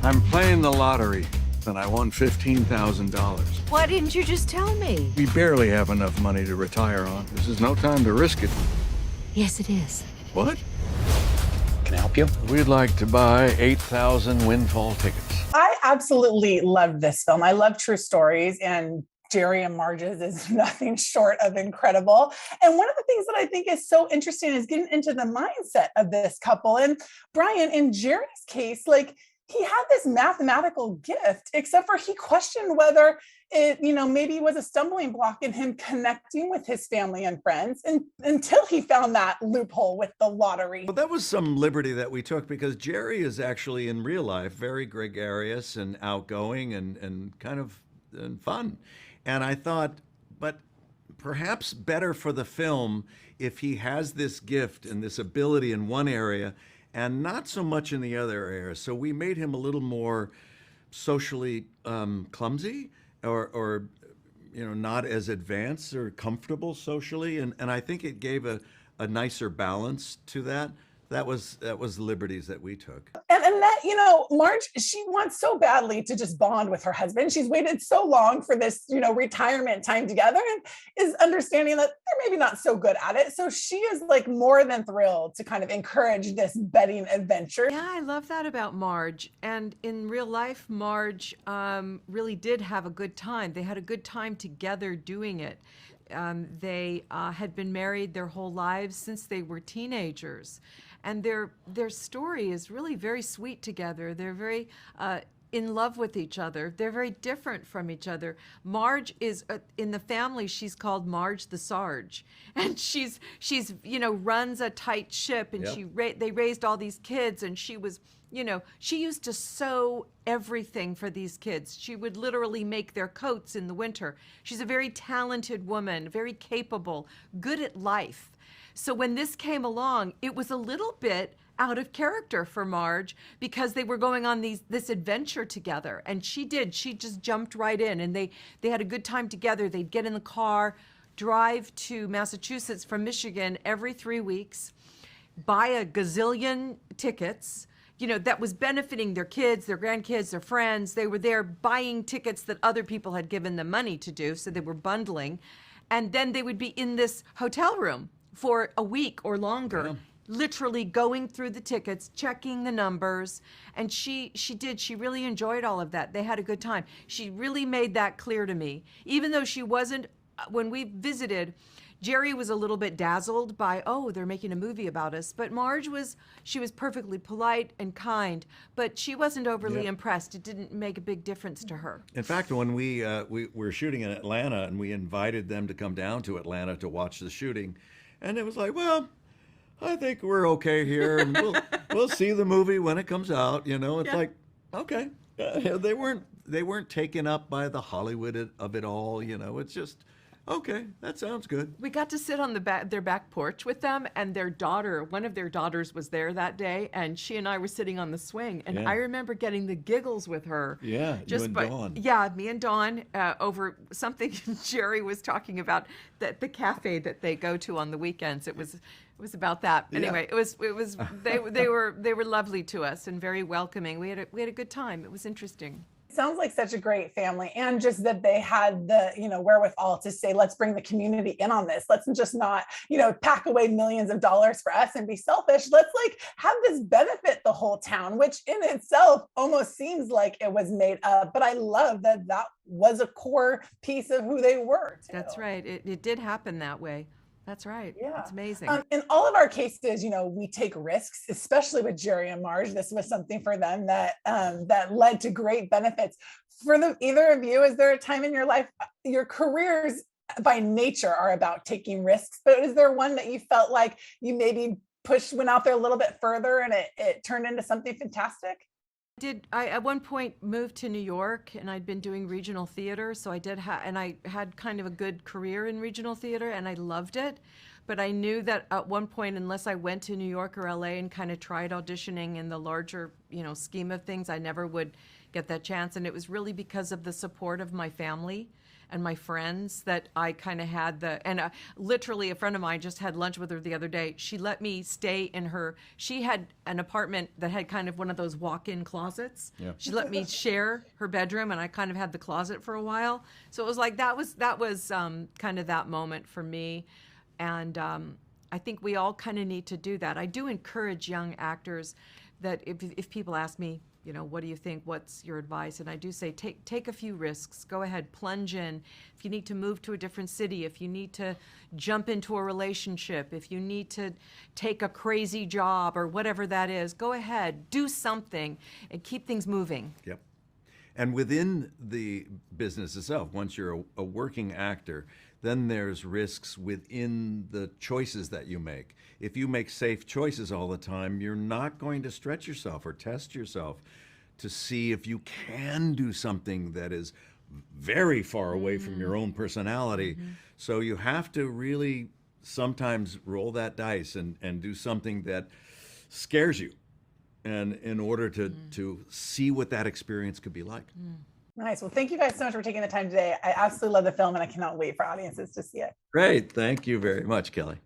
I'm playing the lottery, and I won $15,000. Why didn't you just tell me? We barely have enough money to retire on. This is no time to risk it. Yes, it is. What? Can I help you? We'd like to buy 8,000 windfall tickets. I absolutely love this film. I love true stories, and Jerry and Marge's is nothing short of incredible. And one of the things that I think is so interesting is getting into the mindset of this couple. And Bryan, in Jerry's case, like, he had this mathematical gift, except for he questioned whether it, maybe was a stumbling block in him connecting with his family and friends, and until he found that loophole with the lottery. Well, that was some liberty that we took because Jerry is actually in real life very gregarious and outgoing and kind of fun. And I thought, but perhaps better for the film if he has this gift and this ability in one area and not so much in the other areas. So we made him a little more socially clumsy or not as advanced or comfortable socially. And I think it gave a nicer balance to that. That was liberties that we took. And Annette, Marge, she wants so badly to just bond with her husband. She's waited so long for this, retirement time together, and is understanding that they're maybe not so good at it. So she is like more than thrilled to kind of encourage this betting adventure. Yeah, I love that about Marge. And in real life, Marge really did have a good time. They had a good time together doing it. They had been married their whole lives since they were teenagers. And their story is really very sweet together. They're very in love with each other. They're very different from each other. Marge is in the family. She's called Marge the Sarge, and she's runs a tight ship. And Yep. They raised all these kids, and she was. She used to sew everything for these kids. She would literally make their coats in the winter. She's a very talented woman, very capable, good at life. So when this came along, it was a little bit out of character for Marge because they were going on this adventure together. And she just jumped right in, and they had a good time together. They'd get in the car, drive to Massachusetts from Michigan every 3 weeks, buy a gazillion tickets, that was benefiting their kids, their grandkids, their friends. They were there buying tickets that other people had given them money to do, so they were bundling. And then they would be in this hotel room for a week or longer, literally going through the tickets, checking the numbers. And she really enjoyed all of that. They had a good time. She really made that clear to me. Even though she wasn't, when we visited, Jerry was a little bit dazzled by, they're making a movie about us. But Marge was perfectly polite and kind, but she wasn't overly impressed. It didn't make a big difference to her. In fact, when we were shooting in Atlanta and we invited them to come down to Atlanta to watch the shooting, and it was like, well, I think we're okay here, and we'll see the movie when it comes out. It's like, okay, they weren't taken up by the Hollywood of it all. It's just. Okay, that sounds good. We got to sit on their back porch with them, and one of their daughters was there that day, and she and I were sitting on the swing, and I remember getting the giggles with her. Yeah, you and Dawn. Yeah, me and Dawn over something Jerry was talking about, the cafe that they go to on the weekends. It was about that. Anyway, it was they were lovely to us and very welcoming. We had a good time. It was interesting. Sounds like such a great family, and just that they had the wherewithal to say, let's bring the community in on this. Let's just not pack away millions of dollars for us and be selfish. Let's have this benefit the whole town, which in itself almost seems like it was made up. But I love that was a core piece of who they were too. That's right. It did happen that way. That's right. Yeah. It's amazing. In all of our cases, we take risks, especially with Jerry and Marge. This was something for them that led to great benefits. For either of you, is there a time in your life, your careers by nature are about taking risks, but is there one that you felt like you maybe went out there a little bit further and it turned into something fantastic? I at one point moved to New York, and I'd been doing regional theater, so I had kind of a good career in regional theater, and I loved it. But I knew that at one point, unless I went to New York or LA and kind of tried auditioning in the larger, scheme of things, I never would get that chance. And it was really because of the support of my family and my friends that I kind of had literally a friend of mine just had lunch with her the other day. She let me stay in she had an apartment that had kind of one of those walk-in closets. Yeah. She let me share her bedroom, and I kind of had the closet for a while. So it was like, that was kind of that moment for me. And I think we all kind of need to do that. I do encourage young actors that if people ask me, what do you think? What's your advice? And I do say, take a few risks. Go ahead, plunge in. If you need to move to a different city, if you need to jump into a relationship, if you need to take a crazy job or whatever that is, go ahead, do something and keep things moving. Yep. And within the business itself, once you're a working actor, then there's risks within the choices that you make. If you make safe choices all the time, you're not going to stretch yourself or test yourself to see if you can do something that is very far away from your own personality. So you have to really sometimes roll that dice and do something that scares you, and in order to see what that experience could be like. Nice. Well, thank you guys so much for taking the time today. I absolutely love the film, and I cannot wait for audiences to see it. Great. Thank you very much, Kelly.